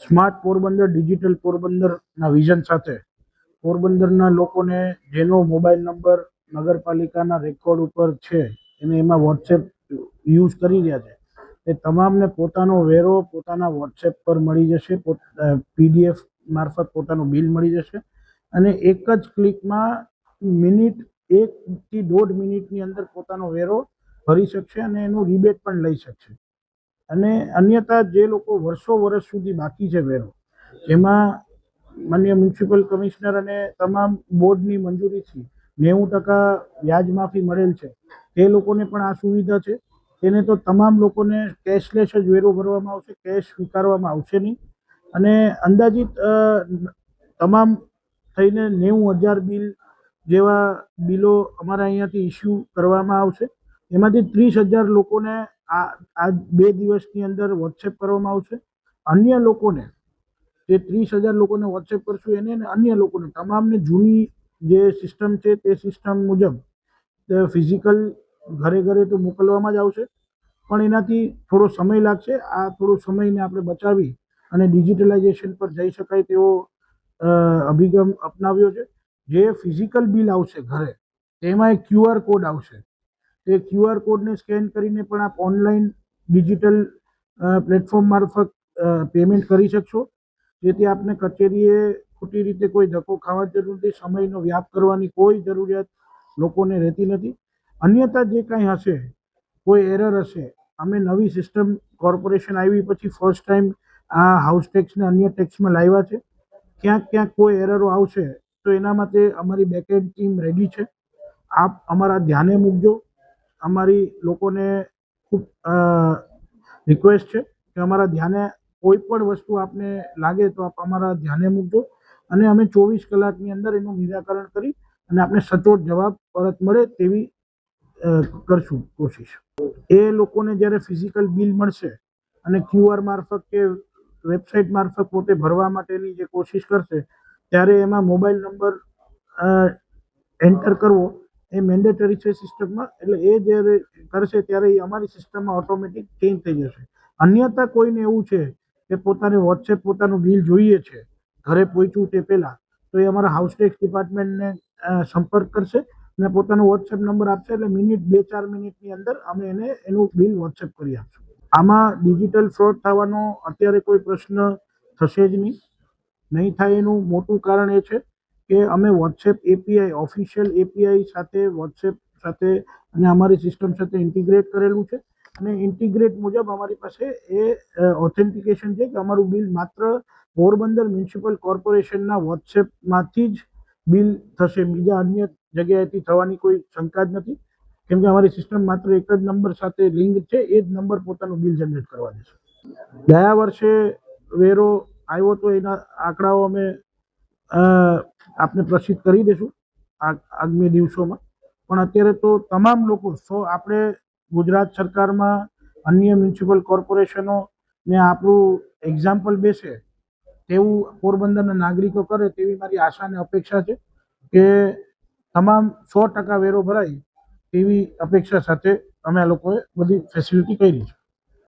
Smart Porbandar digital પોરબંદરના vision સાથે પોરબંદરના લોકોને જેનો મોબાઈલ નંબર નગરપાલિકાના રેકોર્ડ ઉપર છે અને એમાં વોટ્સએપ યુઝ કરી રહ્યા છે એ તમામને પોતાનો વેરો પોતાના વોટ્સએપ પર મળી જશે, પીડીએફ મારફત પોતાનું બિલ મળી જશે અને એક જ ક્લિકમાં મિનિટ 1 થી 1.5 મિનિટની અંદર પોતાનો વેરો ભરી શકશે અને એનું રિબેટ પણ લઈ શકશે. અને અન્યથા જે લોકો વર્ષો સુધી બાકી છે વેરો, જેમાં માન્ય મ્યુનિસિપલ કમિશનર અને તમામ બોર્ડની મંજૂરીથી 90% વ્યાજ માફી મળેલ છે, તે લોકોને પણ આ સુવિધા છે. તેને તો તમામ લોકોને કેશલેસ જ વેરો ભરવામાં આવશે, કેશ સ્વીકારવામાં આવશે નહીં. અને અંદાજિત તમામ થઈને 90,000 બિલ જેવા બિલો અમારા અહીંયાથી ઇસ્યુ કરવામાં આવશે. એમાંથી 30,000 લોકોને આ 2 દિવસની અંદર વોટ્સએપ કરવામાં આવશે. અન્ય લોકોને જે 30,000 લોકોને વોટ્સએપ કરશું એને અને અન્ય લોકોને તમામને જૂની જે સિસ્ટમ છે તે સિસ્ટમ મુજબ ફિઝિકલ ઘરે તો મોકલવામાં જ આવશે, પણ એનાથી થોડો સમય લાગશે. આ થોડો સમયને આપણે બચાવી અને ડિજિટલાઇઝેશન પર જઈ શકાય તેવો અભિગમ અપનાવ્યો છે. જે ફિઝિકલ બિલ આવશે ઘરે, તેમાં એક QR કોડ આવશે. તે QR કોડને સ્કેન કરીને પણ આપ ઓનલાઈન ડિજિટલ પ્લેટફોર્મ મારફત પેમેન્ટ કરી શકશો, જેથી આપને કચેરીએ ખોટી રીતે કોઈ ધક્કો ખાવાની જરૂર નથી, સમયનો વ્યાપ કરવાની કોઈ જરૂરિયાત લોકોને રહેતી નથી. અન્યથા જે કાંઈ હશે, કોઈ એરર હશે, અમે નવી સિસ્ટમ કોર્પોરેશન આવી પછી ફર્સ્ટ ટાઈમ આ હાઉસ ટેક્સને અન્ય ટેક્સમાં લાવ્યા છે. ક્યાંક કોઈ એરરો આવશે તો એના માટે અમારી બેકએન્ડ ટીમ રેડી છે. આપ અમારા ધ્યાને મૂકજો. અમારી લોકોને ખૂબ રિક્વેસ્ટ છે કે અમારા ધ્યાને કોઈ પણ વસ્તુ આપને લાગે તો આપ અમારા ધ્યાને મૂકજો અને અમે 24 કલાકની અંદર એનું નિરાકરણ કરી અને આપને સચોટ જવાબ પરત મળે તેવી કરશું કોશિશ. એ લોકોને જ્યારે ફિઝિકલ બિલ મળશે અને QR મારફત કે વેબસાઇટ મારફત પોતે ભરવા માટેની જે કોશિશ કરશે, ત્યારે એમાં મોબાઈલ નંબર એન્ટર કરવો એ મેન્ડેટરી છે સિસ્ટમમાં. એટલે એ જ્યારે કરશે ત્યારે એ અમારી સિસ્ટમમાં ઓટોમેટિક ચેન્જ થઈ જશે. અન્યથા કોઈને એવું છે કે પોતાને વોટ્સએપ પોતાનું બિલ જોઈએ છે ઘરે પહોંચ્યું તે પહેલાં, તો એ અમારા હાઉસ ટેક્સ ડિપાર્ટમેન્ટને સંપર્ક કરશે અને પોતાનો વોટ્સએપ નંબર આપશે. એટલે મિનિટ 2-4 મિનિટની અંદર અમે એને એનું બિલ વોટ્સએપ કરી આપશું. આમાં ડિજિટલ ફ્રોડ થવાનો અત્યારે કોઈ પ્રશ્ન થશે જ નહીં થાય. એનું મોટું કારણ એ છે કે અમે વોટ્સએપ એપીઆઈ ઓફિશિયલ એપીઆઈ સાથે વોટ્સએપ સાથે અને અમારી સિસ્ટમ સાથે ઇન્ટિગ્રેટ કરેલું છે અને ઇન્ટિગ્રેટ મુજબ અમારી પાસે એ ઓથેન્ટિકેશન છે કે અમારું બિલ માત્ર પોરબંદર મ્યુનિસિપલ કોર્પોરેશનના વોટ્સએપમાંથી જ બિલ થશે, બીજા અન્ય જગ્યાએથી થવાની કોઈ શંકા જ નથી. કેમ કે અમારી સિસ્ટમ માત્ર એક જ નંબર સાથે લિંક છે, એ જ નંબર પોતાનું બિલ જનરેટ કરવા દેશે. ગયા વર્ષે વેરો આવ્યો તો એના આંકડાઓ અમે આપને પ્રસિદ્ધ કરી દઈશું આગામી દિવસોમાં. પણ અત્યારે તો તમામ લોકો આપણે ગુજરાત સરકારમાં અન્ય મ્યુનિસિપલ કોર્પોરેશનો ને આપણું એક્ઝામ્પલ બેસે તેવું પોરબંદરના નાગરિકો કરે તેવી મારી આશા અને અપેક્ષા છે કે તમામ 100% વેરો ભરાય તેવી અપેક્ષા સાથે અમે આ લોકોએ બધી ફેસિલિટી કરી છે.